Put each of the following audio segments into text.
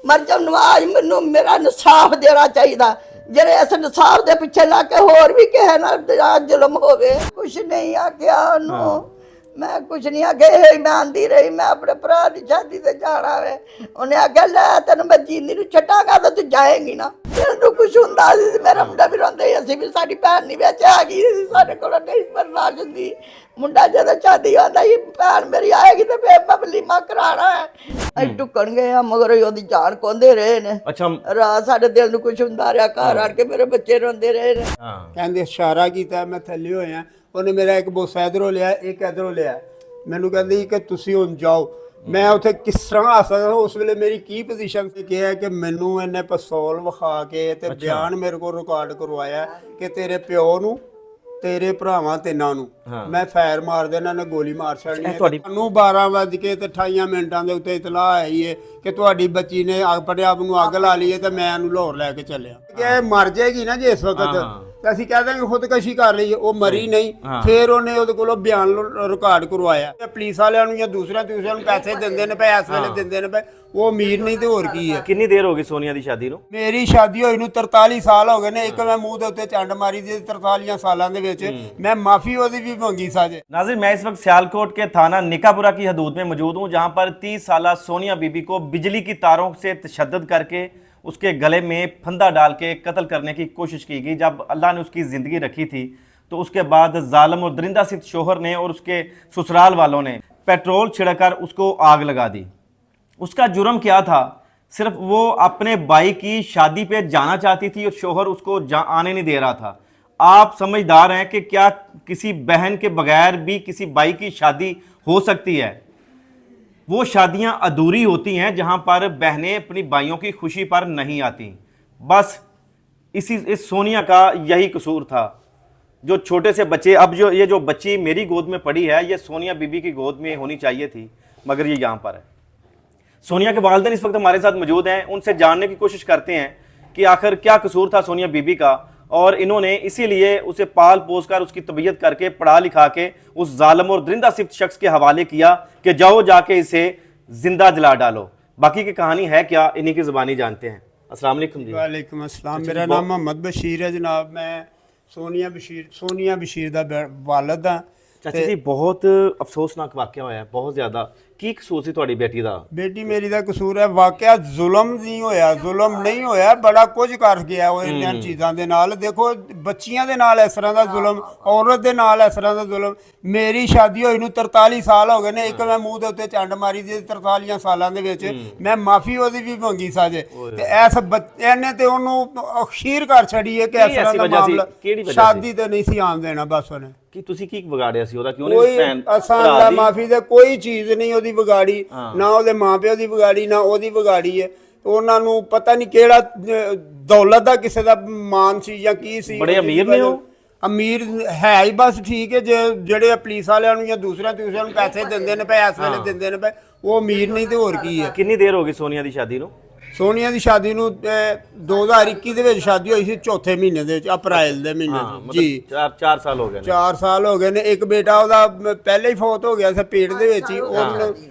ਮਰਜਮ ਨਵਾਜ਼ ਮੈਨੂੰ ਮੇਰਾ ਇਨਸਾਫ ਦੇਣਾ ਚਾਹੀਦਾ। ਜਿਹੜੇ ਇਸ ਇਨਸਾਫ ਦੇ ਪਿੱਛੇ ਲਾ ਕੇ ਹੋਰ ਵੀ ਕਿਸੇ ਨਾਲ ਜ਼ੁਲਮ ਹੋਵੇ। ਕੁਛ ਨਹੀਂ ਆਖਿਆ ਉਹਨੂੰ, ਮੈਂ ਕੁਛ ਨਹੀਂ ਆਖਿਆ। ਇਹ ਮੈਂ ਆਂਦੀ ਰਹੀ ਮੈਂ ਆਪਣੇ ਭਰਾ ਦੀ ਸ਼ਾਦੀ ਤੇ ਜਾਣਾ ਵੇ। ਉਹਨੇ ਆਖਿਆ ਲੈ ਤੈਨੂੰ ਮੈਂ ਜੀਂਦੀ ਨੂੰ ਛੱਡਾਂਗਾ ਤਾਂ ਤੂੰ ਜਾਏਂਗੀ ਨਾ। ਤੈਨੂੰ ਕੁਛ ਹੁੰਦਾ ਸੀ, ਮੇਰਾ ਮੁੰਡਾ ਵੀ ਰੋਂਦਾ ਸੀ, ਅਸੀਂ ਵੀ ਸਾਡੀ ਭੈਣ ਨਹੀਂ ਵਿੱਚ ਆ ਗਈ, ਸਾਡੇ ਕੋਲ ਨਹੀਂ ਬਰਦਾਸ਼ਤ ਹੁੰਦੀ। ਮੁੰਡਾ ਜਦੋਂ ਸ਼ਾਦੀ ਆਉਂਦਾ ਸੀ ਭੈਣ ਮੇਰੀ ਆਏਗੀ ਤੇ ਫਿਰ ਮੈਂ ਵਲੀਮਾ ਕਰਾਉਣਾ ਹੈ। ਅਸੀਂ ਟੁੱਕਣ ਗਏ ਆ ਮਗਰ ਉਹਦੀ ਜਾਨ ਕੋਂਦੇ ਰਹੇ ਨੇ। ਅੱਛਾ ਰਾਤ ਸਾਡੇ ਦਿਲ ਨੂੰ ਕੁਛ ਹੁੰਦਾ ਰਿਹਾ, ਘਰ ਆੜ ਕੇ ਮੇਰੇ ਬੱਚੇ ਰੋਂਦੇ ਰਹੇ ਨੇ। ਕਹਿੰਦੇ ਇਸ਼ਾਰਾ ਕੀਤਾ, ਮੈਂ ਥੱਲੇ ਹੋਇਆ। ਉਹਨੇ ਮੇਰਾ ਇੱਕ ਬੋਸਾ ਇਧਰੋਂ ਲਿਆ, ਇੱਕ ਇਧਰੋਂ ਲਿਆ। ਮੈਨੂੰ ਕਹਿੰਦੀ ਕਿ ਤੁਸੀਂ ਹੁਣ ਜਾਓ। ਮੈਂ ਉੱਥੇ ਕਿਸ ਤਰ੍ਹਾਂ ਆ ਸਕਦਾ? ਉਸ ਵੇਲੇ ਮੇਰੀ ਕੀ ਪੋਜੀਸ਼ਨ ਸੀ? ਕਿਹਾ ਕਿ ਮੈਨੂੰ ਇਹਨੇ ਪਿਸਤੌਲ ਵਿਖਾ ਕੇ ਤੇ ਬਿਆਨ ਮੇਰੇ ਕੋਲ ਰਿਕਾਰਡ ਕਰਵਾਇਆ ਕਿ ਤੇਰੇ ਪਿਓ ਨੂੰ ਤੇਰੇ ਭਰਾਵਾਂ ਤਿੰਨਾਂ ਨੂੰ ਮੈਂ ਫਾਇਰ ਮਾਰ ਦੇਣਾ, ਨੇ ਗੋਲੀ ਮਾਰ ਛੱਡਣੀ। ਤੁਹਾਨੂੰ 12:28 ਦੇ ਉੱਤੇ ਇਤਲਾਹ ਆਈ ਹੈ ਕਿ ਤੁਹਾਡੀ ਬੱਚੀ ਨੇ ਆਪਣੇ ਆਪ ਨੂੰ ਅੱਗ ਲਾ ਲਈ ਹੈ ਤੇ ਮੈਂ ਇਹਨੂੰ ਲਾਹੌਰ ਲੈ ਕੇ ਚੱਲਿਆ। ਕਿ ਇਹ ਮਰ ਜਾਏਗੀ ਨਾ ਜੇ ਇਸ ਵਕਤ ਤਾਂ ਅਸੀਂ ਕਹਿ ਦਾਂਗੇ ਖੁਦਕਸ਼ੀ ਕਰ ਲਈ ਹੈ। ਉਹ ਮਰੀ ਨਹੀਂ। ਫਿਰ ਉਹਨੇ ਉਹਦੇ ਕੋਲੋਂ ਬਿਆਨ ਰਿਕਾਰਡ ਕਰਵਾਇਆ। ਪੁਲਿਸ ਵਾਲਿਆਂ ਨੂੰ ਜਾਂ ਦੂਸਰਿਆਂ ਨੂੰ ਪੈਸੇ ਦਿੰਦੇ ਨੇ ਪਏ, ਇਸ ਵੇਲੇ ਦਿੰਦੇ ਨੇ ਪਏ। ਉਹ ਅਮੀਰ ਨਹੀਂ ਤੇ ਹੋਰ ਕੀ ਹੈ। ਕਿੰਨੀ ਦੇਰ ਹੋ ਗਈ ਸੋਨੀਆ ਦੀ ਸ਼ਾਦੀ ਨੂੰ? ਮੇਰੀ ਸ਼ਾਦੀ ਹੋਈ ਨੂੰ 43 ਸਾਲ ਹੋ ਗਏ ਨੇ। ਇੱਕ ਮੈਂ ਮੂੰਹ ਦੇ ਉੱਤੇ ਚੰਡ ਮਾਰੀ ਦੀ 43 ਸਾਲਾਂ ਦੇ ਵਿੱਚ। मैं माफी ਉਹਦੀ ਵੀ ਮੰਗੀ साजे। नाज़रीन, मैं इस वक्त सियालकोट के थाना निकापुरा की हदूद में मौजूद हूँ, जहाँ पर 30 साल सोनिया बीबी को बिजली की तारों से तशद्दुद करके उसके गले में फंदा डाल के कत्ल करने की कोशिश की गई। जब अल्लाह ने उसकी ज़िंदगी रखी थी तो उसके बाद जालिम और दरिंदा सिर्फ शोहर ने और उसके ससुराल वालों ने पेट्रोल छिड़कर उसको आग लगा दी। उसका जुर्म क्या था? सिर्फ वो अपने भाई की शादी पे जाना चाहती थी और शोहर उसको आने नहीं दे रहा था। आप समझदार हैं कि क्या किसी बहन के बगैर भी किसी भाई की शादी हो सकती है? वो शादियां अधूरी होती हैं जहां पर बहनें अपनी भाइयों की खुशी पर नहीं आती। बस इस सोनिया का यही कसूर था। जो छोटे से बच्चे, अब ये जो बच्ची मेरी गोद में पड़ी है, ये सोनिया बीबी की गोद में होनी चाहिए थी, मगर ये यहाँ पर है। सोनिया के वालिदैन इस वक्त हमारे साथ मौजूद हैं। उनसे जानने की कोशिश करते हैं कि आखिर क्या कसूर था सोनिया बीबी का, और इन्होंने इसीलिए उसे पाल पोस कर उसकी तबीयत करके पढ़ा लिखा के उस जालिम और दरिंदा सिफ्त शख्स के हवाले किया कि जाओ जाके इसे जिंदा जला डालो। बाकी की कहानी है क्या, इन्हीं की ज़ुबानी जानते हैं। अस्सलाम वालेकुम जी। वालेकुम अस्सलाम। मेरा नाम मोहम्मद बशीर है जनाब। मैं सोनिया बशीर दा वालिद हाँ। चाचा जी, बहुत अफसोसनाक वाक़या होया है, बहुत ज़्यादा। की कसूर सी तुहाडी बेटी दा? बेटी मेरी दा कसूर है। वाकया जुल्म नहीं होया, जुल्म नहीं होया, बड़ा कुछ कर गया वो इन चीज़ों के नाल। देखो बच्चियां दे नाल इस तरह का जुल्म, औरत दे नाल इस तरह का जुल्म। मेरी शादी होई नूं 43 साल हो गए ने। एक मैं मूँह दे उत्ते चंड मारी दी 43 सालों दे विच। मैं माफ़ी ਉਹਦੀ भी मंगी साजे ते इस बच्चे ते ओनू अखीर कर छड़ी है कि इस तरह का मामला शादी ते नहीं सी आन देना। बस ਉਹਨੇ कि तुसी की ਵਿਗਾੜਿਆ ਸੀ ਉਹਦਾ? ਕਿਉਂ ਨਹੀਂ ਭੈਣ ਅਸਾਂ ਮਾਫੀ ਦੇ ਕੋਈ ਚੀਜ਼ ਨਹੀਂ ਉਹਦੀ ਵਿਗਾੜੀ, ਨਾ ਉਹਦੇ ਮਾਪਿਓ ਦੀ ਵਿਗਾੜੀ, ਨਾ ਉਹਦੀ ਵਿਗਾੜੀ ਹੈ। ਉਹਨਾਂ ਨੂੰ ਪਤਾ ਨਹੀਂ ਕਿਹੜਾ ਦੌਲਤ ਦਾ ਕਿਸੇ ਦਾ ਮਾਨ ਸੀ ਜਾਂ ਕੀ ਸੀ। ਬੜੇ ਅਮੀਰ ਨੇ ਉਹ? ਅਮੀਰ ਹੈ ਹੀ ਬਸ ਠੀਕ ਹੈ। ਜਿਹੜੇ ਪੁਲਿਸ ਵਾਲਿਆਂ ਨੂੰ ਜਾਂ ਦੂਸਰਿਆਂ ਨੂੰ ਪੈਸੇ ਦਿੰਦੇ ਨੇ ਪਏ, ਇਸ ਵੇਲੇ ਦਿੰਦੇ ਨੇ ਪਏ, ਉਹ ਅਮੀਰ ਨਹੀਂ ਤੇ ਹੋਰ ਕੀ ਹੈ। ਕਿੰਨੀ ਦੇਰ ਹੋ ਗਈ ਸੋਨੀਆ ਦੀ ਸ਼ਾਦੀ ਨੂੰ? ਸੋਨੀਆ ਦੀ ਸ਼ਾਦੀ ਨੂੰ 2021 ਦੇ ਵਿੱਚ ਸ਼ਾਦੀ ਹੋਈ ਸੀ, ਚੌਥੇ ਮਹੀਨੇ ਦੇ ਵਿੱਚ, ਅਪ੍ਰੈਲ ਦੇ ਮਹੀਨੇ ਜੀ। 4 ਸਾਲ ਹੋ ਗਏ ਨੇ। 4 ਸਾਲ ਹੋ ਗਏ ਨੇ। ਇੱਕ ਬੇਟਾ ਉਹਦਾ ਪਹਿਲੇ ਹੀ ਫੌਤ ਹੋ ਗਿਆ ਸੀ ਪੇਟ ਦੇ ਵਿੱਚ ਹੀ।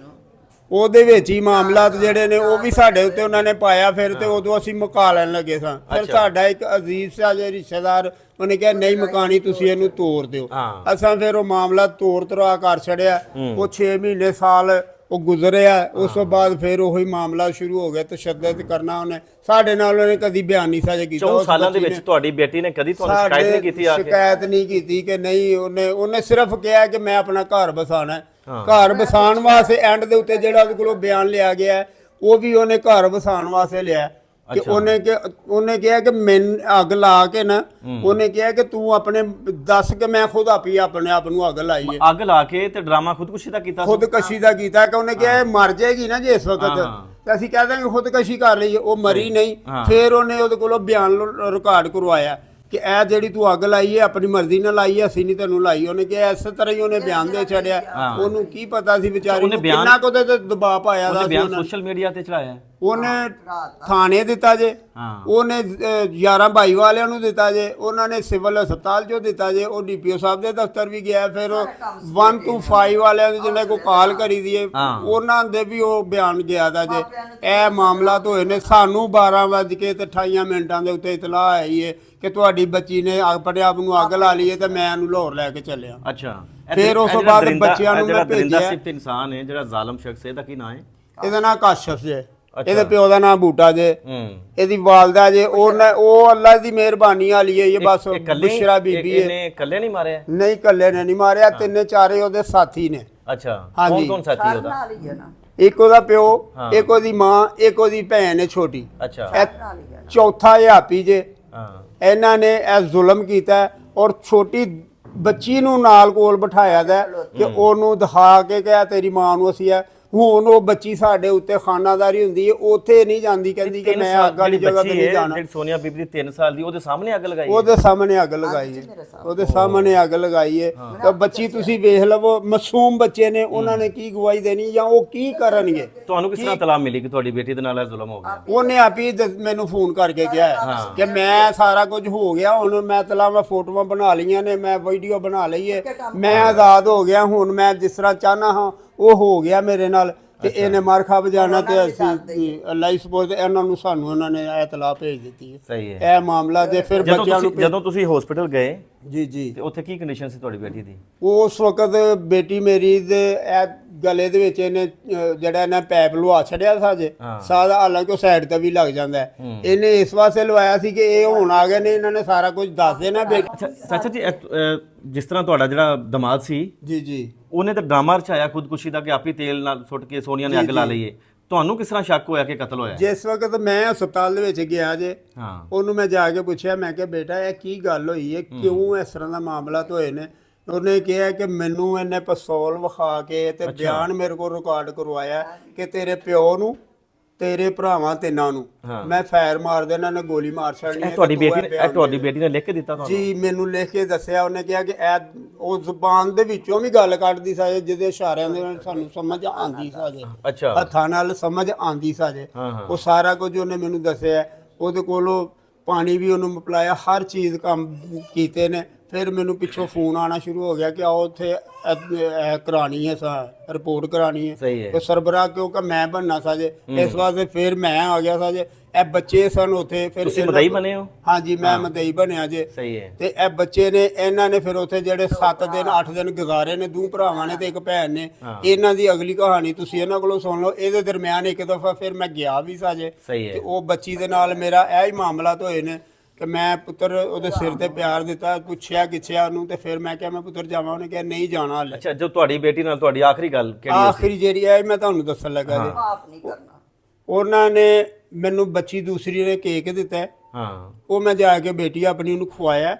ਉਹਦੇ ਵਿੱਚ ਹੀ ਮਾਮਲਾਤ ਜਿਹੜੇ ਨੇ ਉਹ ਵੀ ਸਾਡੇ ਉੱਤੇ ਉਹਨਾਂ ਨੇ ਪਾਇਆ। ਫਿਰ ਤੇ ਉਦੋਂ ਅਸੀਂ ਮੁਕਾ ਲੈਣ ਲੱਗੇ ਸਾਂ। ਫਿਰ ਸਾਡਾ ਇੱਕ ਅਜ਼ੀਜ਼ ਸਾ ਜੇ ਰਿਸ਼ਤੇਦਾਰ, ਉਹਨੇ ਕਿਹਾ ਨਹੀਂ ਮੁਕਾਣੀ, ਤੁਸੀਂ ਇਹਨੂੰ ਤੋੜ ਦਿਓ। ਅਸਾਂ ਫਿਰ ਉਹ ਮਾਮਲਾ ਤੋੜ ਤਰਾ ਕਰ ਛੜਿਆ। ਉਹ 6 ਮਹੀਨੇ ਸਾਲ ਉਹ ਗੁਜ਼ਰਿਆ। ਉਸ ਤੋਂ ਬਾਅਦ ਫਿਰ ਉਹੀ ਮਾਮਲਾ ਸ਼ੁਰੂ ਹੋ ਗਿਆ, ਤਸ਼ੱਦਦ ਕਰਨਾ। ਉਹਨੇ ਸਾਡੇ ਨਾਲ ਉਹਨੇ ਕਦੀ ਬਿਆਨ ਨਹੀਂ ਸਾਂਝਾ ਕੀਤਾ। 4 ਸਾਲਾਂ ਦੇ ਵਿੱਚ ਤੁਹਾਡੀ ਬੇਟੀ ਨੇ ਕਦੀ ਤੁਹਾਨੂੰ ਸ਼ਿਕਾਇਤ ਨਹੀਂ ਕੀਤੀ? ਆ ਕੇ ਸ਼ਿਕਾਇਤ ਨਹੀਂ ਕੀਤੀ ਕਿ ਨਹੀਂ। ਉਹਨੇ ਸਿਰਫ ਕਿਹਾ ਕਿ ਮੈਂ ਆਪਣਾ ਘਰ ਬਸਾਣਾ। ਘਰ ਬਸਾਉਣ ਵਾਸਤੇ ਐਂਡ ਦੇ ਉੱਤੇ ਜਿਹੜਾ ਉਹਦੇ ਕੋਲੋਂ ਬਿਆਨ ਲਿਆ ਗਿਆ ਉਹ ਵੀ ਉਹਨੇ ਘਰ ਬਸਾਉਣ ਵਾਸਤੇ ਲਿਆ ਕਿ ਉਹਨੇ ਕਿਹਾ ਕਿ ਮੈਂ ਅੱਗ ਲਾ ਕੇ ਨਾ, ਉਹਨੇ ਕਿਹਾ ਕਿ ਤੂੰ ਆਪਣੇ ਦੱਸ ਕਿ ਮੈਂ ਖੁਦ ਆਪੀ ਆਪਣੇ ਆਪ ਨੂੰ ਅੱਗ ਲਾਈ ਹੈ। ਅੱਗ ਲਾ ਕੇ ਤੇ ਡਰਾਮਾ ਖੁਦਕੁਸ਼ੀ ਦਾ ਕੀਤਾ? ਖੁਦਕਸ਼ੀ ਦਾ ਕੀਤਾ ਕਿ ਉਹਨੇ ਕਿਹਾ ਮਰ ਜਾਏਗੀ ਨਾ ਜੇ ਇਸ ਵਕਤ, ਤੇ ਅਸੀਂ ਕਹਿ ਦਾਂਗੇ ਖੁਦਕਸ਼ੀ ਕਰ ਲਈ। ਉਹ ਮਰੀ ਨਹੀਂ। ਫਿਰ ਉਹਨੇ ਉਹਦੇ ਕੋਲੋਂ ਬਿਆਨ ਰਿਕਾਰਡ ਕਰਵਾਇਆ ਕਿ ਇਹ ਜਿਹੜੀ ਤੂੰ ਅੱਗ ਲਾਈ ਹੈ ਆਪਣੀ ਮਰਜ਼ੀ ਨਾਲ ਲਾਈ ਹੈ, ਅਸੀਂ ਨਹੀਂ ਤੈਨੂੰ ਲਾਈ। ਉਹਨੇ ਕਿਹਾ ਇਸ ਤਰ੍ਹਾਂ ਹੀ ਉਹਨੇ ਬਿਆਨ ਦੇ ਛੱਡਿਆ। ਉਹਨੂੰ ਕੀ ਪਤਾ ਸੀ ਵਿਚਾਰੀ ਨੂੰ ਕਿੰਨਾ ਕੁ ਉਹਦੇ ਤੇ ਦਬਾਅ ਪਾਇਆ ਦਾ। ਬਿਆਨ ਸੋਸ਼ਲ ਮੀਡੀਆ ਤੇ ਚੜਾਇਆ? ਉਹਨੇ ਥਾਣੇ ਦਿੱਤਾ ਜੇ, ਹਾਂ। ਉਹਨੇ 11 22 ਵਾਲਿਆਂ ਨੂੰ ਦਿੱਤਾ ਜੇ, ਉਹਨਾਂ ਨੇ ਸਿਵਲ ਹਸਪਤਾਲ ਚੋਂ ਦਿੱਤਾ ਜੇ, ਉਹ ਡੀਪੀਓ ਸਾਹਿਬ ਦੇ ਦਫ਼ਤਰ ਵੀ ਗਿਆ, ਫਿਰ 1 to 5 ਵਾਲਿਆਂ ਦੇ ਜਿਹਨੇ ਕੋ ਕਾਲ ਕਰੀ ਦੀ ਹੈ ਉਹਨਾਂ ਦੇ ਵੀ ਉਹ ਬਿਆਨ ਗਿਆ ਦਾ ਜੇ। ਇਹ ਮਾਮਲਾ ਤੋਂ ਹੋਏ ਨੇ। ਸਾਨੂੰ 12:28 ਦੇ ਉੱਤੇ ਇਤਲਾਹ ਆਈ ਹੈ ਕਿ ਤੁਹਾਡੀ ਬੱਚੀ ਨੇ ਆਪਣੇ ਆਪ ਨੂੰ ਅੱਗ ਲਾ ਲਈ ਹੈ ਤੇ ਮੈਂ ਇਹਨੂੰ ਲਾਹੌਰ ਲੈ ਕੇ ਚੱਲਿਆ। ਅੱਛਾ, ਫਿਰ ਉਸ ਤੋਂ ਬਾਅਦ ਬੱਚਿਆਂ ਨੂੰ ਮੈਂ ਦਰਿੰਦਾ ਭੇਜਿਆ। ਸਿਫਤ ਇਨਸਾਨ ਹੈ ਜਿਹੜਾ ਜ਼ਾਲਮ ਸ਼ਖਸ ਹੈ, ਇਹਦਾ ਕੀ ਨਾਂ ਹੈ? ਇਹਦਾ ਨਾਂ ਕਾਸ਼ਫ ਜੇ, ਇਹਦੇ ਪਿਓ ਦਾ ਨਾਂ ਬੂਟਾ ਜੇ, ਇਹਦੀ ਵਾਲਦਾ ਜੇ। ਉਹ ਅੱਲਾ ਦੀ ਮਿਹਰਬਾਨੀ ਵਾਲੀ ਹੈ। ਇਹ ਬਸ ਬੁਸ਼ਰਾ ਬੀਬੀ ਹੈ। ਇਹਨੇ ਇਕੱਲੇ ਨਹੀਂ ਮਾਰਿਆ? ਨਹੀਂ, ਇਕੱਲੇ ਨੇ ਨਹੀਂ ਮਾਰਿਆ, ਤਿੰਨੇ ਚਾਰੇ ਉਹਦੇ ਸਾਥੀ ਨੇ। ਅੱਛਾ, ਹਾਂਜੀ। ਕੌਣ ਸਾਥੀ ਉਹਦਾ? ਨਾਲ ਹੀ ਹੈ ਨਾ। ਇੱਕ ਉਹਦਾ ਪਿਓ, ਇੱਕ ਉਹਦੀ ਮਾਂ, ਇੱਕ ਉਹਦੀ ਭੈਣ ਹੈ ਛੋਟੀ। ਅੱਛਾ, ਇਹ ਚੌਥਾ ਇਹ ਆਪੀ ਜੇ। ਹਾਂ। ਇਹਨਾਂ ਨੇ ਇਹ ਜ਼ੁਲਮ ਕੀਤਾ ਔਰ ਛੋਟੀ ਬੱਚੀ ਨੂੰ ਨਾਲ ਕੋਲ ਬਿਠਾਇਆ ਦਾ ਕਿ ਉਹਨੂੰ ਦਿਖਾ ਕੇ ਕਿਹਾ ਤੇਰੀ ਮਾਂ ਨੂੰ ਅਸੀਂ ਆ। ਹੁਣ ਉਹ ਬੱਚੀ ਸਾਡੇ ਉੱਤੇ ਖਾਨਾਦਾਰੀ ਹੁੰਦੀ ਹੈ, ਉੱਥੇ ਨਹੀਂ ਜਾਂਦੀ, ਕਹਿੰਦੀ ਕਿ ਮੈਂ ਅੱਗ ਵਾਲੀ ਜਗ੍ਹਾ ਤੇ ਨਹੀਂ ਜਾਣਾ। ਜਿਹੜੀ ਸੋਨੀਆ ਬੀਬੀ ਦੀ 3 ਸਾਲ ਦੀ, ਉਹਦੇ ਸਾਹਮਣੇ ਅੱਗ ਲਗਾਈ? ਉਹਦੇ ਸਾਹਮਣੇ ਅੱਗ ਲਗਾਈ ਹੈ, ਉਹਦੇ ਸਾਹਮਣੇ ਅੱਗ ਲਗਾਈ ਹੈ। ਤਾਂ ਬੱਚੀ ਤੁਸੀਂ ਵੇਖ ਲਵੋ, ਮਾਸੂਮ ਬੱਚੇ ਨੇ, ਉਹਨਾਂ ਨੇ ਕੀ ਗਵਾਹੀ ਦੇਣੀ ਜਾਂ ਉਹ ਕੀ ਕਰਨਗੇ? ਤੁਹਾਨੂੰ ਕਿਸ ਤਰ੍ਹਾਂ ਤਲਾਹ ਮਿਲੀ ਕਿ ਤੁਹਾਡੀ ਬੇਟੀ ਦੇ ਨਾਲ ਇਹ ਜ਼ੁਲਮ ਹੋ ਗਿਆ? ਉਹਨੇ ਆਪ ਹੀ ਮੈਨੂੰ ਫੋਨ ਕਰਕੇ ਕਿਹਾ ਕਿ ਮੈਂ ਸਾਰਾ ਕੁਝ ਹੋ ਗਿਆ, ਹੁਣ ਮੈਂ ਤਲਾ ਮੈਂ ਫੋਟੋਆਂ ਬਣਾ ਲਈਆਂ ਨੇ, ਮੈਂ ਵੀਡੀਓ ਬਣਾ ਲਈ ਹੈ, ਮੈਂ ਆਜ਼ਾਦ ਹੋ ਗਿਆ, ਹੁਣ ਮੈਂ ਜਿਸ ਤਰ੍ਹਾਂ ਚਾਹਨਾ ਹਾਂ ਉਹ ਹੋ ਗਿਆ ਮੇਰੇ ਨਾਲ। ਤੇ ਇਹਨੇ ਮਾਰ ਖਾ ਵਜਾਣਾ ਤੇ ਅਸੀਂ ਅੱਲਾ ਹੀ ਸਪੋਰਟ ਇਹਨਾਂ ਨੂੰ ਸਾਨੂੰ ਉਹਨਾਂ ਨੇ ਇਤਲਾਹ ਭੇਜ ਦਿੱਤੀ ਹੈ। ਸਹੀ ਹੈ। ਇਹ ਮਾਮਲਾ ਦੇ ਫਿਰ ਬੱਚਿਆਂ ਨੂੰ ਜਦੋਂ ਤੁਸੀਂ ਹਸਪੀਟਲ ਗਏ ਜੀ ਜੀ ਤੇ ਉੱਥੇ ਕੀ ਕੰਡੀਸ਼ਨ ਸੀ ਤੁਹਾਡੀ ਬੇਟੀ ਦੀ? ਉਸ ਵਕਤ ਬੇਟੀ ਮੇਰੀ ਦੇ ਇਹ ਗਲੇ ਦੇ ਵਿੱਚ ਇਹਨੇ ਜਿਹੜਾ ਇਹਨਾਂ ਪੈਪ ਲਵਾ ਛੜਿਆ ਸਾਜੇ ਸਾਦਾ, ਹਾਲਾਂਕਿ ਉਹ ਸਾਈਡ ਤੇ ਵੀ ਲੱਗ ਜਾਂਦਾ ਹੈ। ਇਹਨੇ ਇਸ ਵਾਸਤੇ ਲਵਾਇਆ ਸੀ ਕਿ ਇਹ ਹੁਣ ਆ ਗਏ ਨੇ, ਇਹਨਾਂ ਨੇ ਸਾਰਾ ਕੁਝ ਦੱਸ ਦੇਣਾ ਬੇਟੀ। ਅੱਛਾ ਚਾਚਾ ਜੀ, ਜਿਸ ਤਰ੍ਹਾਂ ਤੁਹਾਡਾ ਜਿਹੜਾ ਦਮਾਦ ਸੀ ਜੀ ਜੀ, ਉਹਨੇ ਤਾਂ ਡਰਾਮਾ ਰਚਾਇਆ ਖੁਦਕੁਸ਼ੀ ਦਾ ਕਿ ਆਪੀ ਤੇਲ ਨਾਲ ਸੁੱਟ ਕੇ ਸੋਨੀਆ ਨੇ ਅੱਗ ਲਾ ਲਈ ਹੈ। ਤੁਹਾਨੂੰ ਕਿਸ ਤਰ੍ਹਾਂ ਸ਼ੱਕ ਹੋਇਆ ਕਿ ਕਤਲ ਹੋਇਆ? ਜਿਸ ਵਕਤ ਮੈਂ ਹਸਪਤਾਲ ਦੇ ਵਿੱਚ ਗਿਆ ਜੇ, ਹਾਂ, ਉਹਨੂੰ ਮੈਂ ਜਾ ਕੇ ਪੁੱਛਿਆ, ਮੈਂ ਕਿਹਾ ਬੇਟਾ ਇਹ ਕੀ ਗੱਲ ਹੋਈ ਹੈ, ਕਿਉਂ ਇਸ ਤਰ੍ਹਾਂ ਦਾ ਮਾਮਲਾ ਹੋਏ ਨੇ? ਉਹਨੇ ਕਿਹਾ ਕਿ ਮੈਨੂੰ ਇਹਨੇ ਪਿਸਤੌਲ ਵਿਖਾ ਕੇ ਤੇ ਬਿਆਨ ਮੇਰੇ ਕੋਲ ਰਿਕਾਰਡ ਕਰਵਾਇਆ ਕਿ ਤੇਰੇ ਪਿਓ ਨੂੰ, ਤੇਰੇ ਭਰਾਵਾਂ ਤਿੰਨਾਂ ਨੂੰ ਮੈਂ ਫਾਇਰ ਮਾਰ ਦੇਣਾ, ਨੇ ਗੋਲੀ ਮਾਰ ਛੱਡਣੀ ਹੈ। ਤੁਹਾਡੀ ਬੇਟੀ ਨੇ ਲਿਖ ਕੇ ਦਿੱਤਾ ਤੁਹਾਨੂੰ? ਜੀ, ਮੈਨੂੰ ਲਿਖ ਕੇ ਦੱਸਿਆ। ਉਹਨੇ ਕਿਹਾ ਕਿ ਇਹ ਉਹ ਜ਼ੁਬਾਨ ਦੇ ਵਿੱਚੋਂ ਵੀ ਗੱਲ ਕੱਢਦੀ ਸਾਜੇ, ਜਿਹਦੇ ਇਸ਼ਾਰਿਆਂ ਦੇ ਨਾਲ ਸਾਨੂੰ ਸਮਝ ਆਂਦੀ ਸਾਜੇ। ਅੱਛਾ, ਹੱਥਾਂ ਨਾਲ ਸਮਝ ਆਂਦੀ ਸਾਜੇ। ਉਹ ਸਾਰਾ ਕੁਝ ਉਹਨੇ ਮੈਨੂੰ ਦੱਸਿਆ। ਉਹਦੇ ਕੋਲੋਂ ਪਾਣੀ ਵੀ ਉਹਨੂੰ ਪਿਲਾਇਆ, ਹਰ ਚੀਜ਼ ਕੰਮ ਕੀਤੇ ਨੇ। ਫਿਰ ਮੈਨੂੰ ਪਿੱਛੋਂ ਫੋਨ ਆਣਾ ਸ਼ੁਰੂ ਹੋ ਗਿਆ ਕਿ ਆਓ ਉੱਥੇ ਕਰਾਣੀ ਹੈ, ਰਿਪੋਰਟ ਕਰਾਣੀ ਹੈ। ਤੇ ਸਰਬਰਾਹ ਕਿਉਂਕਿ ਮੈਂ ਬਣਨਾ ਸਾਜੇ, ਇਸ ਵਾਸਤੇ ਫਿਰ ਮੈਂ ਆ ਗਿਆ ਸਾਜੇ। ਇਹ ਬੱਚੇ ਸਨ ਉੱਥੇ। ਫਿਰ ਤੁਸੀਂ ਮਦਈ ਬਣੇ ਹੋ? ਹਾਂਜੀ, ਮੈਂ ਮਦਈ ਬਣਿਆ ਜੇ। ਸਹੀ ਹੈ। ਤੇ ਇਹ ਬੱਚੇ ਨੇ, ਇਹਨਾਂ ਨੇ ਫਿਰ ਉੱਥੇ ਜਿਹੜੇ 7 ਦਿਨ 8 ਦਿਨ ਗੁਜ਼ਾਰੇ ਨੇ, 2 ਭਰਾਵਾਂ ਨੇ ਤੇ 1 ਭੈਣ ਨੇ। ਇਹਨਾਂ ਦੀ ਅਗਲੀ ਕਹਾਣੀ ਤੁਸੀਂ ਇਹਨਾਂ ਕੋਲੋਂ ਸੁਣ ਲਓ। ਇਹਦੇ ਦਰਮਿਆਨ ਇੱਕ ਦਫਾ ਫਿਰ ਮੈਂ ਗਿਆ ਵੀ ਸਾਜੇ। ਤੇ ਉਹ ਬੱਚੀ ਦੇ ਨਾਲ ਮੇਰਾ ਇਹ ਹੀ ਮਾਮਲਾ ਹੋਏ ਨੇ ਕਿ ਮੈਂ ਪੁੱਤਰ ਉਹਦੇ ਸਿਰ ਤੇ ਪਿਆਰ ਦਿੱਤਾ, ਪੁੱਛਿਆ ਕਿਛਿਆ ਉਹਨੂੰ, ਤੇ ਫਿਰ ਮੈਂ ਕਿਹਾ ਮੈਂ ਪੁੱਤਰ ਜਾਵਾਂ। ਉਹਨੇ ਕਿਹਾ ਨਹੀਂ ਜਾਣਾ ਹਾਲੇ। ਅੱਛਾ, ਜੋ ਤੁਹਾਡੀ ਬੇਟੀ ਨਾਲ ਤੁਹਾਡੀ ਆਖਰੀ ਗੱਲ ਕਿਹੜੀ ਸੀ? ਆਖਰੀ ਜਿਹੜੀ ਹੈ ਮੈਂ ਤੁਹਾਨੂੰ ਦੱਸਣ ਲੱਗਾ ਜੀ। ਮਾਫ ਨਹੀਂ ਕਰਨਾ। ਉਹਨਾਂ ਨੇ ਮੈਨੂੰ ਬੱਚੀ ਦੂਸਰੀ ਨੇ ਕੇਕ ਦਿੱਤਾ। ਹਾਂ, ਉਹ ਮੈਂ ਜਾ ਕੇ ਬੇਟੀ ਆਪਣੀ ਨੂੰ ਖਵਾਇਆ।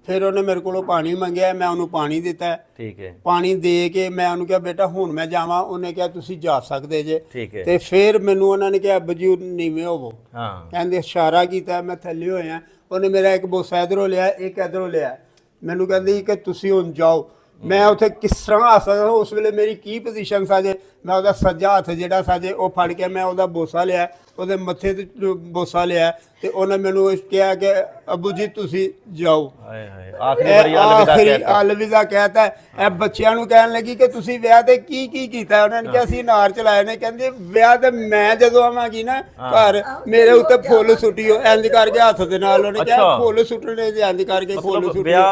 ਫਿਰ ਉਹਨੇ ਮੇਰੇ ਕੋਲੋਂ ਪਾਣੀ ਮੰਗਿਆ, ਮੈਂ ਉਹਨੂੰ ਪਾਣੀ ਦਿੱਤਾ। ਠੀਕ ਹੈ। ਪਾਣੀ ਦੇ ਕੇ ਮੈਂ ਉਹਨੂੰ ਕਿਹਾ ਬੇਟਾ ਹੁਣ ਮੈਂ ਜਾਵਾਂ। ਉਹਨੇ ਕਿਹਾ ਤੁਸੀਂ ਜਾ ਸਕਦੇ ਜੇ। ਠੀਕ ਹੈ। ਤੇ ਫਿਰ ਮੈਨੂੰ ਉਹਨਾਂ ਨੇ ਕਿਹਾ ਅੱਬੂ ਜੀ ਨੀਵੇਂ ਹੋਵੋ। ਹਾਂ, ਕਹਿੰਦੇ ਇਸ਼ਾਰਾ ਕੀਤਾ, ਮੈਂ ਥੱਲੇ ਹੋਇਆ। ਉਹਨੇ ਮੇਰਾ ਇੱਕ ਬੋਸਾ ਇਧਰੋਂ ਲਿਆ, ਇੱਕ ਇਧਰੋਂ ਲਿਆ। ਮੈਨੂੰ ਕਹਿੰਦੀ ਕਿ ਤੁਸੀਂ ਹੁਣ ਜਾਓ। ਮੈਂ ਉੱਥੇ ਕਿਸ ਤਰ੍ਹਾਂ ਆ ਸਕਦਾ? ਉਸ ਵੇਲੇ ਮੇਰੀ ਕੀ ਪੋਜੀਸ਼ਨ ਸਾਜੇ? ਮੈਂ ਉਹਦਾ ਸੱਜਾ ਹੱਥ ਜਿਹੜਾ ਸਾਜੇ ਉਹ ਫੜ ਕੇ ਮੈਂ ਉਹਦਾ ਬੋਸਾ ਲਿਆ, ਉਹਦੇ ਮੱਥੇ ਤੇ ਬੋਸਾ ਲਿਆ। ਤੇ ਉਹਨੇ ਮੈਨੂੰ ਕਿਹਾ ਕਿ ਅੱਬੂ ਜੀ ਤੁਸੀਂ ਜਾਓ। ਹਾਏ ਹਾਏ, ਆਖਰੀ ਅਲਵਿਦਾ ਕਹਿਤਾ। ਇਹ ਬੱਚਿਆਂ ਨੂੰ ਕਹਿਣ ਲੱਗੀ ਕਿ ਤੁਸੀਂ ਵਿਆਹ ਤੇ ਕੀ ਕੀਤਾ? ਉਹਨਾਂ ਨੇ ਕਿਹਾ ਅਸੀਂ ਨਾਰ ਚਲਾਏ ਨੇ। ਕਹਿੰਦੇ ਵਿਆਹ ਤੇ ਮੈਂ ਜਦੋਂ ਆਵਾਂਗੀ ਨਾ ਘਰ, ਮੇਰੇ ਉੱਤੇ ਫੁੱਲ ਸੁੱਟਿਓ। ਇੰਜ ਕਰਕੇ ਹੱਥ ਦੇ ਨਾਲ ਉਹਨੇ ਕਿਹਾ ਫੁੱਲ ਸੁੱਟਣੇ, ਇੰਜ ਕਰਕੇ ਫੁੱਲ ਸੁੱਟਿਓ।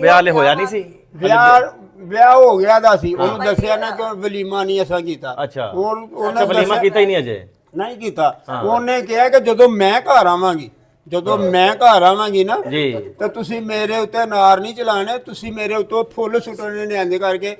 ਵਿਆਹ ਲੈ ਹੋਇਆ ਨਹੀਂ ਸੀ? ਵਿਆਹ ਹੋ ਗਿਆ ਦਾ ਸੀ। ਉਹਨੂੰ ਦੱਸਿਆ ਨਾ ਕਿ ਵਲੀਮਾ ਨਹੀਂ ਅਸਾਂ ਕੀਤਾ। ਅੱਛਾ, ਉਹਨੇ ਵਲੀਮਾ ਕੀਤਾ ਹੀ ਨਹੀਂ ਅਜੇ? ਨਹੀਂ ਕੀਤਾ। ਉਹਨੇ ਕਿਹਾ ਕਿ ਜਦੋਂ ਮੈਂ ਘਰ ਆਵਾਂਗੀ ਨਾ ਤਾਂ ਤੁਸੀਂ ਮੇਰੇ ਉੱਤੇ ਨਾਰ ਨਹੀਂ ਚਲਾਣੇ, ਤੁਸੀਂ ਮੇਰੇ ਉੱਤੇ ਫੁੱਲ ਸੁੱਟਣੇ ਨੇ। ਇੰਜ ਕਰਕੇ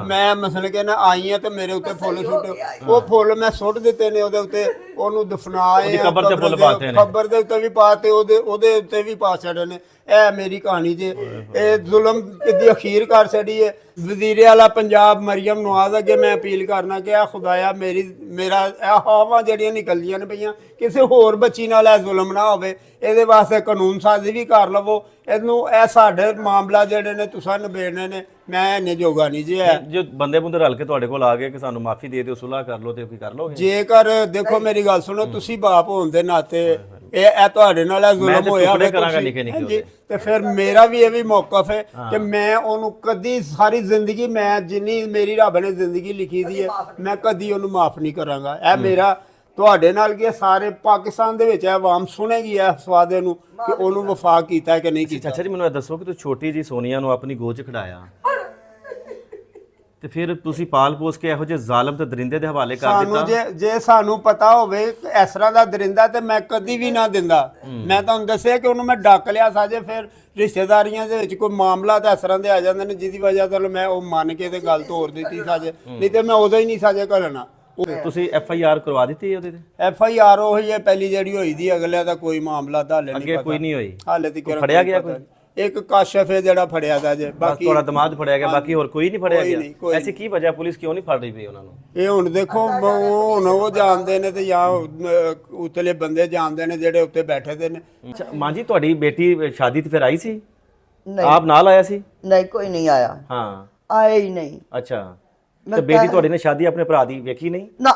ਮੈਂ ਮਸਲ ਕੇ ਨਾ ਆਈ ਆ ਤੇ ਮੇਰੇ ਉੱਤੇ ਫੁੱਲ ਸੁੱਟੋ। ਉਹ ਫੁੱਲ ਮੈਂ ਸੁੱਟ ਦਿੱਤੇ ਨੇ ਉਹਦੇ ਉੱਤੇ। ਉਹਨੂੰ ਦਫਨਾਏ, ਕਬਰ ਤੇ ਫੁੱਲ ਪਾਤੇ ਨੇ, ਕਬਰ ਦੇ ਉੱਤੇ ਵੀ ਪਾਤੇ, ਉਹਦੇ ਉੱਤੇ ਵੀ ਪਾ ਛੱਡੇ ਨੇ। ਇਹ ਮੇਰੀ ਕਹਾਣੀ ਜੇ। ਇਹ ਜ਼ੁਲਮ ਦੀ ਅਖੀਰ ਕਰ ਛੱਡੀ ਹੈ। ਵਜ਼ੀਰ ਆਲਾ ਪੰਜਾਬ ਮਰੀਮ ਨਵਾਜ਼ ਅੱਗੇ ਮੈਂ ਅਪੀਲ ਕਰਨਾ ਕਿ ਖੁਦਾਇਆ ਮੇਰਾ ਇਹ ਹਵਾਵਾਂ ਜਿਹੜੀਆਂ ਨਿਕਲਦੀਆਂ ਨੇ ਪਈਆਂ, ਕਿਸੇ ਹੋਰ ਬੱਚੀ ਨਾਲ ਇਹ ਜ਼ੁਲਮ ਨਾ ਹੋਵੇ। ਇਹਦੇ ਵਾਸਤੇ ਕਾਨੂੰਨ ਸਾਜ਼ੀ ਵੀ ਕਰ ਲਵੋ। ਇਹਨੂੰ ਇਹ ਸਾਡੇ ਮਾਮਲਾ ਜਿਹੜੇ ਨੇ ਤੁਸੀਂ ਨਿਬੇੜਨੇ ਨੇ। ਮੈਂ ਇੰਨੇ ਜੋਗਾ ਨਹੀਂ ਜੀ ਹੈ। ਜੋ ਬੰਦੇ ਬੰਦੇ ਰਲ ਕੇ ਤੁਹਾਡੇ ਕੋਲ ਆ ਗਏ ਕਿ ਸਾਨੂੰ ਮਾਫੀ ਦੇ ਦਿਓ, ਸੁਲਾਹ ਕਰ ਲਓ, ਤੇ ਕੀ ਕਰ ਲੋਗੇ? ਜੇਕਰ ਦੇਖੋ ਮੇਰੀ ਗੱਲ ਸੁਣੋ, ਤੁਸੀਂ ਬਾਪ ਹੋਣ ਦੇ ਨਾਤੇ ਇਹ ਤੁਹਾਡੇ ਨਾਲ ਇਹ ਮੈਂ ਜ਼ੁਲਮ ਤੇ ਹੋਇਆ ਟੁਕੜੇ ਹੋਵੇ ਕਰਾਂਗਾ ਤੁਸੀਂ- ਨਿੱਕੇ ਨਿੱਕੇ ਹਾਂਜੀ, ਉਹਦੇ। ਤੇ ਫਿਰ ਮੇਰਾ ਵੀ ਇਹ ਵੀ ਮੌਕਫ ਹੈ ਕਿ ਮੈਂ ਉਹਨੂੰ ਕਦੀ ਸਾਰੀ ਜ਼ਿੰਦਗੀ, ਮੈਂ ਜਿੰਨੀ ਮੇਰੀ ਰੱਬ ਨੇ ਜ਼ਿੰਦਗੀ ਲਿਖੀ ਦੀ ਹੈ, ਮੈਂ ਕਦੀ ਉਹਨੂੰ ਮਾਫ ਨਹੀਂ ਕਰਾਂਗਾ। ਇਹ ਮੇਰਾ ਤੁਹਾਡੇ ਨਾਲ ਕੀ ਹੈ, ਸਾਰੇ ਪਾਕਿਸਤਾਨ ਦੇ ਵਿੱਚ ਇਹ ਆਵਾਮ ਸੁਣੇਗੀ ਇਹ ਸਵਾਦੇ ਨੂੰ ਕਿ ਉਹਨੂੰ ਵਫਾ ਕੀਤਾ ਕਿ ਨਹੀਂ ਕੀਤਾ। ਚਾਚਾ ਜੀ ਮੈਨੂੰ ਇਹ ਦੱਸੋ ਕਿ ਤੁਸੀਂ ਛੋਟੀ ਜੀ ਸੋਨੀਆ ਨੂੰ ਆਪਣੀ ਗੋਦ 'ਚ ਖੜਾਇਆ ਤੇ ਫਿਰ ਤੁਸੀਂ ਪਾਲ ਪੋਸ ਕੇ ਇਹੋ ਜਿਹੇ ਜ਼ਾਲਮ ਤੇ ਦਰਿੰਦੇ ਦੇ ਹਵਾਲੇ ਕਰ ਸਾਨੂੰ ਦਿੱਤਾ। ਜੇ ਸਾਨੂੰ ਪਤਾ ਹੋਵੇ ਕਿ ਇਸ ਤਰ੍ਹਾਂ ਦਾ ਦਰਿੰਦਾ ਤੇ ਮੈਂ ਕਦੀ ਵੀ ਨਾ ਦਿੰਦਾ। ਮੈਂ ਤੁਹਾਨੂੰ ਦੱਸਿਆ ਕਿ ਉਹਨੂੰ ਮੈਂ ਡੱਕ ਲਿਆ ਸਾਜੇ, ਫਿਰ ਰਿਸ਼ਤੇਦਾਰੀਆਂ ਦੇ ਵਿੱਚ ਕੋਈ ਮਾਮਲਾ ਤਾਂ ਇਸ ਤਰ੍ਹਾਂ ਦੇ ਆ ਜਾਂਦੇ ਨੇ ਜਿਹਦੀ ਵਜ੍ਹਾ ਤੋਂ ਮੈਂ ਉਹ ਮੰਨ ਕੇ ਤੇ ਗੱਲ ਤੋੜ ਦਿੱਤੀ ਸਾਜੇ, ਨਹੀਂ ਤੇ ਮੈਂ ਉਦੋਂ ਹੀ ਨਹੀਂ ਸਾਜੇ ਕਰਨਾ। ਤੁਸੀਂ ਐਫ ਆਈ ਆਰ ਕਰਵਾ ਦਿੱਤੀ ਹੈ ਉਹਦੇ ਤੇ? ਐਫ ਆਈ ਆਰ ਉਹੀ ਹੈ ਪਹਿਲੀ ਜਿਹੜੀ ਹੋਈ ਦੀ, ਅਗਲਿਆਂ ਦਾ ਕੋਈ ਮਾਮਲਾ ਤਾਂ ਹਾਲੇ ਨਹੀਂ ਅੱਗੇ ਪਤਾ। ਕੋਈ ਨਹੀਂ ਹੋਈ? ਹਾਲੇ ਤੱਕ ਫੜਿਆ ਗਿਆ ਕੋਈ? ਇੱਕ ਕਾਸ਼ਫ ਹੈ ਜਿਹੜਾ ਫੜਿਆ ਦਾ ਜੇ, ਬਸ ਬਾਕੀ ਤੁਹਾਡਾ ਦਿਮਾਗ ਫੜਿਆ ਗਿਆ, ਬਾਕੀ ਹੋਰ ਕੋਈ ਨਹੀਂ ਫੜਿਆ ਕੋਈ ਨਹੀਂ, ਗਿਆ? ਕੋਈ ਐਸੀ ਕੀ ਵਜ੍ਹਾ ਪੁਲਿਸ ਕਿਉਂ ਨਹੀਂ ਫੜ ਰਹੀ ਪਈ ਉਹਨਾਂ ਨੂੰ? ਇਹ ਹੁਣ ਦੇਖੋ ਹੁਣ ਉਹ ਜਾਣਦੇ ਨੇ ਤੇ ਜਾਂ ਉਤਲੇ ਬੰਦੇ ਜਾਣਦੇ ਨੇ ਜਿਹੜੇ ਉੱਤੇ ਬੈਠੇ ਦੇ ਨੇ। ਅੱਛਾ ਮਾਂ ਜੀ, ਤੁਹਾਡੀ ਬੇਟੀ ਸ਼ਾਦੀ ਤੇ ਫਿਰ ਆਈ ਸੀ? ਨਹੀਂ ਆਪ ਨਾਲ ਆਇਆ ਸੀ? ਨਹੀਂ, ਕੋਈ ਨਹੀਂ ਆਇਆ, ਹਾਂ। ਆਇਆ ਹੀ ਨਹੀਂ। ਅੱਛਾ, ਤੇ ਬੇਟੀ ਤੁਹਾਡੀ ਨੇ ਸ਼ਾਦੀ ਆਪਣੇ ਭਰਾ ਦੀ ਵੇਖੀ ਨਹੀਂ? ਨਾ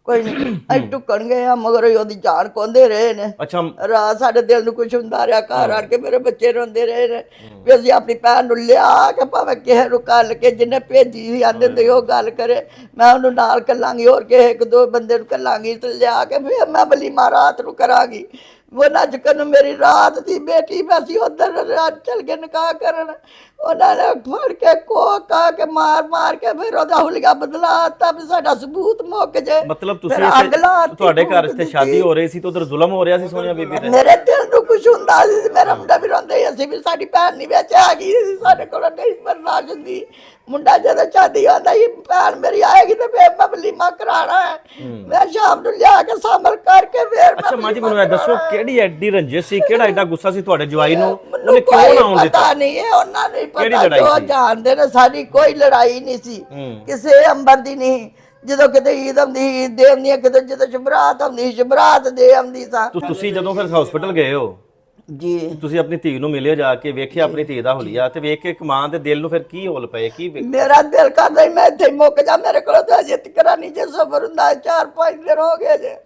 ਕੋਈ ਨਹੀਂ, ਅਸੀਂ ਟੁੱਕਣ ਗਏ ਆ ਮਗਰ ਉਹਦੀ ਜਾਨ ਕੋਂਦੇ ਰਹੇ ਨੇ। ਅੱਛਾ। ਰਾਤ ਸਾਡੇ ਦਿਲ ਨੂੰ ਕੁਛ ਹੁੰਦਾ ਰਿਹਾ, ਘਰ ਆਣ ਕੇ ਮੇਰੇ ਬੱਚੇ ਰੋਂਦੇ ਰਹੇ ਨੇ ਵੀ ਅਸੀਂ ਆਪਣੀ ਭੈਣ ਨੂੰ ਲਿਆ ਕੇ ਭਾਵੇਂ ਕਿਸੇ ਨੂੰ ਕੱਲ ਕੇ ਜਿੰਨੇ ਭੇਜੀ ਸੀ ਆਂਦੇ ਹੁੰਦੇ ਉਹ ਗੱਲ ਕਰੇ, ਮੈਂ ਉਹਨੂੰ ਨਾਲ ਕੱਲਾਂਗੀ, ਹੋਰ ਕਿਸੇ ਇੱਕ ਦੋ ਬੰਦੇ ਨੂੰ ਕੱਲਾਂਗੀ ਤੇ ਲਿਆ ਕੇ ਫਿਰ ਮੈਂ ਵਲੀਮਾ ਰਾਤ ਨੂੰ ਕਰਾਂਗੀ। ਉਹਨਾਂ ਚਿਕਨ ਨੂੰ ਮੇਰੀ ਰਾਤ ਦੀ ਬੇਟੀ ਮੈਂ ਸੀ ਉਧਰ ਚਲ ਕੇ ਨਿਕਾਹ ਕਰਨ, ਉਹਨਾਂ ਨੇ ਫੜ ਕੇ ਕਾ ਕੇ ਮਾਰ ਕੇ ਫਿਰ ਉਹਦਾ ਹੁਲੀਆ ਬਦਲਾਤਾ ਵੀ ਸਾਡਾ ਸਬੂਤ ਮੁੱਕ ਜੇ। ਮਤਲਬ ਫਿਰ ਤੁਸੀਂ ਅੱਗ ਲਾਤੀ ਤੁਹਾਡੇ ਘਰ ਫੂਕ ਇੱਥੇ ਸ਼ਾਦੀ ਦਿੱਤੀ। ਹੋ ਰਹੀ ਸੀ ਤੇ ਉਧਰ ਜ਼ੁਲਮ ਹੋ ਰਿਹਾ ਸੀ ਸੋਨੀਆ ਬੀਬੀ ਤੇ? ਮੇਰੇ ਦਿਲ ਨੂੰ ਕੁਛ ਹੁੰਦਾ ਸੀ, ਮੇਰਾ ਮੁੰਡਾ ਵੀ ਰੋਂਦਾ ਸੀ, ਅਸੀਂ ਵੀ ਸਾਡੀ ਭੈਣ ਨਹੀਂ ਵਿੱਚ ਆ ਗਈ, ਸਾਡੇ ਕੋਲ ਨਹੀਂ ਬਰਦਾਸ਼ਤ ਹੁੰਦੀ। ਮੁੰਡਾ ਜਦੋਂ ਸ਼ਾਦੀ ਆਉਂਦਾ ਸੀ ਭੈਣ ਮੇਰੀ ਆਏਗੀ ਤੇ ਫਿਰ ਮੈਂ ਵਲੀਮਾ ਕਰਾਣਾ ਹੈ, ਮੈਂ ਸ਼ਾਮ ਨੂੰ ਲਿਆ ਕੇ ਸ਼ਾਮਲ ਕਰਕੇ ਫਿਰ ਅੱਛਾ ਮਾਂ ਜੀ ਮੈਨੂੰ ਇਹ ਦੱਸੋ, ਕਿਹੜੀ ਐਡੀ ਰੰਜਿਸ਼ ਸੀ, ਕਿਹੜਾ ਐਡਾ ਗੁੱਸਾ ਸੀ ਤੁਹਾਡੇ ਜਵਾਈ ਨੂੰ? ਮੈਨੂੰ ਉਹਨੇ ਕਿਉਂ ਨਾ ਆਉਣ ਪਤਾ ਦਿੱਤਾ? ਨਹੀਂ ਹੈ, ਉਹਨਾਂ ਨੂੰ ਹੀ ਕਿਹੜੀ ਪਤਾ, ਲੜਾਈ ਜੋ ਸੀ? ਜਾਣਦੇ ਨੇ। ਸਾਡੀ ਕੋਈ ਲੜਾਈ ਨਹੀਂ ਸੀ ਕਿਸੇ ਅੰਬਰ ਦੀ, ਨਹੀਂ। ਜਦੋਂ ਕਿਤੇ ਈਦ ਆਉਂਦੀ ਈਦ ਦੇ ਆਉਂਦੀ, ਕਿਤੇ ਜਦੋਂ ਸ਼ਬਰਾਤ ਆਉਂਦੀ ਸ਼ਬਰਾਤ ਦੇ ਆਉਂਦੀ ਸਾਂ। ਤੁਸੀਂ ਜਦੋਂ ਫਿਰ ਹਸਪੀਟਲ ਗਏ ਹੋ ਜੀ ਤੁਸੀਂ ਆਪਣੀ ਧੀ ਨੂੰ ਮਿਲੇ, ਜਾ ਕੇ ਵੇਖਿਆ ਆਪਣੀ ਧੀ ਦਾ ਹੁਲੀਆ, ਤੇ ਵੇਖ ਕੇ ਇੱਕ ਮਾਂ ਦੇ ਦਿਲ ਨੂੰ ਫਿਰ ਕੀ ਹੋਲ ਪਏ? ਕੀ ਮੇਰਾ ਦਿਲ ਕਰਦਾ ਸੀ ਮੈਂ ਇੱਥੇ ਹੀ ਮੁੱਕ ਜਾ, ਮੇਰੇ ਕੋਲ ਤਾਂ ਅਜੇ ਤੱਕ ਨਹੀਂ ਜੇ ਸਬਰ ਹੁੰਦਾ, 4-5 ਦਿਨ ਹੋ ਗਏ ਜੇ,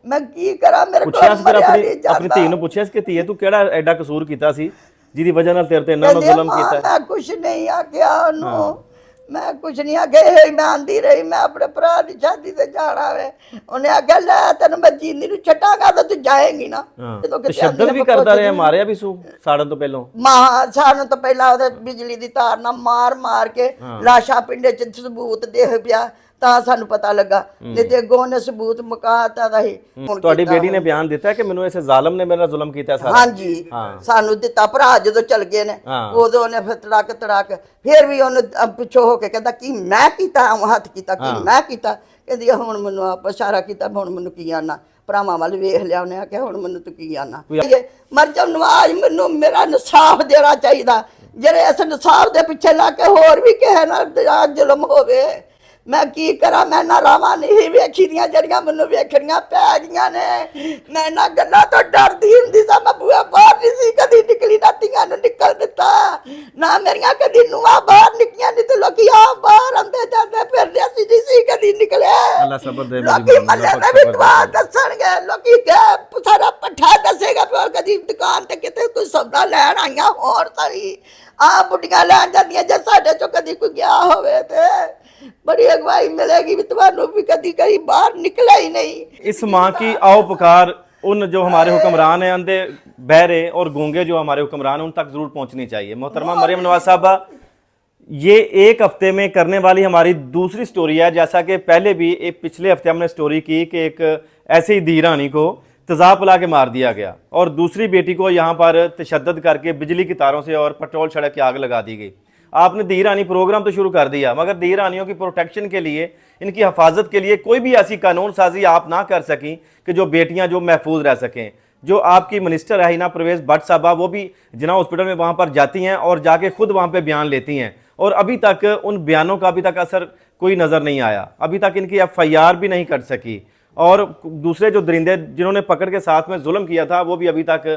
ਮੈਂ ਕੀ ਕਰਾਂ, ਮੇਰੇ ਕੋਲ ਪੁੱਛਿਆ ਸੀ ਫਿਰ ਮਰਿਆ ਆਪਣੀ ਨਹੀਂ ਆਪਣੀ ਧੀ ਜਾਂਦਾ। ਨੂੰ ਪੁੱਛਿਆ ਸੀ ਕਿ ਧੀਏ ਤੂੰ ਕਿਹੜਾ ਐਡਾ ਕਸੂਰ ਕੀਤਾ ਸੀ ਜਿਹਦੀ ਵਜ੍ਹਾ ਨਾਲ ਤੇਰੇ ਤੇ ਇੰਨਾ ਕਹਿੰਦੀ ਜ਼ੁਲਮ ਮਾਂ, ਕੀਤਾ? ਮੈਂ ਕੁਛ ਨਹੀਂ ਆਖਿਆ ਉਹਨੂੰ, ਮੈਂ ਕੁਛ ਨਹੀਂ ਆਖਿਆ, ਇਹ ਮੈਂ ਆਂਦੀ ਰਹੀ ਮੈਂ ਆਪਣੇ ਭਰਾ ਦੀ ਸ਼ਾਦੀ ਤੇ ਜਾਣਾ ਵੇ। ਉਹਨੇ ਆਖਿਆ ਲੈ ਤੈਨੂੰ ਮੈਂ ਜੀਂਦੀ ਨੂੰ ਛੱਡਾਂਗਾ ਤਾਂ ਤੂੰ ਜਾਏਂਗੀ ਨਾ। ਜਦੋਂ ਕਿਤੇ ਤਸ਼ੱਦਦ ਆਂਦੀ ਵੀ ਆ, ਕਰਦਾ ਰਿਹਾ, ਮਾਰਿਆ ਵੀ ਸੂ ਸਾੜਨ ਤੋਂ ਪਹਿਲਾਂ? ਮਾਂ ਸਾਨੂੰ ਤੋਂ ਪਹਿਲਾਂ ਉਹਦੇ ਬਿਜਲੀ ਦੀ ਤਾਰ ਨਾਲ ਮਾਰ ਕੇ ਲਾਸ਼ਾਂ ਪਿੰਡੇ ਚ ਸਬੂਤ ਦੇਹ ਪਿਆ ਤਾਂ ਸਾਨੂੰ ਪਤਾ ਲੱਗਾ, ਨਹੀਂ ਤੇ ਅੱਗੋਂ ਉਹਨੇ ਸਬੂਤ ਮੁਕਾਤਾ ਦਾ ਹੀ। ਤੁਹਾਡੀ ਬੇਟੀ ਨੇ ਬਿਆਨ ਦਿੱਤਾ ਕਿ ਮੈਨੂੰ ਇਸੇ ਜ਼ਾਲਮ ਨੇ ਮੇਰੇ ਨਾਲ ਜ਼ੁਲਮ ਕੀਤਾ ਸਾਰਾ? ਹਾਂਜੀ, ਸਾਨੂੰ ਦਿੱਤਾ। ਭਰਾ ਜਦੋਂ ਚਲ ਗਏ ਨੇ ਉਦੋਂ ਉਹਨੇ ਫਿਰ ਤੜਕ ਫਿਰ ਵੀ ਉਹਨੇ ਪਿੱਛੋਂ ਹੋ ਕੇ ਕਹਿੰਦਾ ਕਿ ਮੈਂ ਕੀਤਾ, ਹੱਥ ਕੀਤਾ ਕਿ ਮੈਂ ਕੀਤਾ। ਕਹਿੰਦੀ ਹੁਣ ਮੈਨੂੰ ਆਪ ਇਸ਼ਾਰਾ ਕੀਤਾ, ਹੁਣ ਮੈਨੂੰ ਕੀ ਆਣਾ, ਭਰਾਵਾਂ ਵੱਲ ਵੇਖ ਲਿਆ ਉਹਨੇ, ਆਖਿਆ ਹੁਣ ਮੈਨੂੰ ਤੂੰ ਕੀ ਆਣਾ। ਮਰ ਜਾ ਨਵਾਜ਼, ਮੈਨੂੰ ਮੇਰਾ ਇਨਸਾਫ ਦੇਣਾ ਚਾਹੀਦਾ। ਜਿਹੜੇ ਇਸ ਇਨਸਾਫ ਦੇ ਪਿੱਛੇ ਲਾ ਕੇ ਹੋਰ ਵੀ ਕਿਸੇ ਨਾਲ ਜ਼ੁਲਮ ਹੋਵੇ, ਮੈਂ ਕੀ ਕਰਾਂ। ਮੈਂ ਨਾ ਰਾਵਾਂ ਨਹੀਂ ਵੇਖੀ ਦੀਆਂ ਜਿਹੜੀਆਂ ਮੈਨੂੰ ਵੇਖਣੀਆਂ ਪੈ ਗਈਆਂ ਨੇ। ਮੈਂ ਇਹਨਾਂ ਗੱਲਾਂ ਤੋਂ ਡਰਦੀ ਹੁੰਦੀ ਸਾਂ, ਮੈਂ ਬੂਹਾ ਬਾਹਰ ਨਹੀਂ ਸੀ ਕਦੀ ਨਿਕਲੀ, ਨਾ ਧੀਆਂ ਨੂੰ ਨਿਕਲ ਦਿੱਤਾ, ਨਾ ਮੇਰੀਆਂ ਕਦੀ ਨੂੰਹਾਂ ਬਾਹਰ ਨਿਕਲੀਆਂ, ਨਹੀਂ ਤੇ ਲੋਕੀ ਆ ਬਾਹਰ ਆਉਂਦੇ ਜਾਂਦੇ ਫਿਰਦੇ, ਅਸੀਂ ਨਹੀਂ ਸੀ ਕਦੀ ਨਿਕਲੇ। ਅੱਲਾ ਸਬਰ ਦੇ। ਲੋਕੀ ਮੱਲੇ ਦੇ ਵੀ ਦੁਆ ਦੱਸਣਗੇ, ਲੋਕੀ ਸਾਰਾ ਪੱਠਾ ਦੱਸੇਗਾ ਪਿਆ, ਕਦੀ ਦੁਕਾਨ ਤੇ ਕਿਤੇ ਕੋਈ ਸੌਦਾ ਲੈਣ ਆਈਆਂ ਹੋਰ ਸਾਰੀ ਆ ਬੁੱਢੀਆਂ ਲੈਣ ਜਾਂਦੀਆਂ, ਜੇ ਸਾਡੇ ਚੋਂ ਕਦੀ ਕੋਈ ਗਿਆ ਹੋਵੇ ਤੇ बड़ी अगवाई मिलेगी भी, तुम्हारे भी कभी कहीं बाहर निकला ही नहीं। इस माँ की आओ पुकार उन जो हमारे हुक्मरान हैं, अंधे बहरे और गूंगे जो हमारे हुक्मरान हैं, उन तक जरूर पहुंचनी चाहिए। मोहतरमा मरियम नवाज साहबा, ये एक हफ्ते में करने वाली हमारी दूसरी स्टोरी है। जैसा कि पहले भी एक पिछले हफ्ते हमने स्टोरी की कि एक ऐसे ही धी रानी को तेज़ाब पिला के मार दिया गया और दूसरी बेटी को यहाँ पर तशद्दद करके बिजली की तारों से और पेट्रोल छिड़क के आग लगा दी गई। आपने धी रानी प्रोग्राम तो शुरू कर दिया, मगर धी रानियों की प्रोटेक्शन के लिए, इनकी हिफाजत के लिए कोई भी ऐसी कानून साजी आप ना कर सकें कि जो बेटियां जो महफूज रह सकें। जो आपकी मिनिस्टर है हिना परवेज़ भट्ट साहबा, वो भी जिना हॉस्पिटल में वहाँ पर जाती हैं और जाके खुद वहाँ पे बयान लेती हैं, और अभी तक उन बयानों का अभी तक असर कोई नज़र नहीं आया। अभी तक इनकी FIR भी नहीं कर सकी, और दूसरे जो दरिंदे जिन्होंने पकड़ के साथ में जुल्म किया था वो भी अभी तक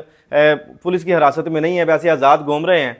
पुलिस की हिरासत में नहीं है, वैसे आज़ाद घूम रहे हैं।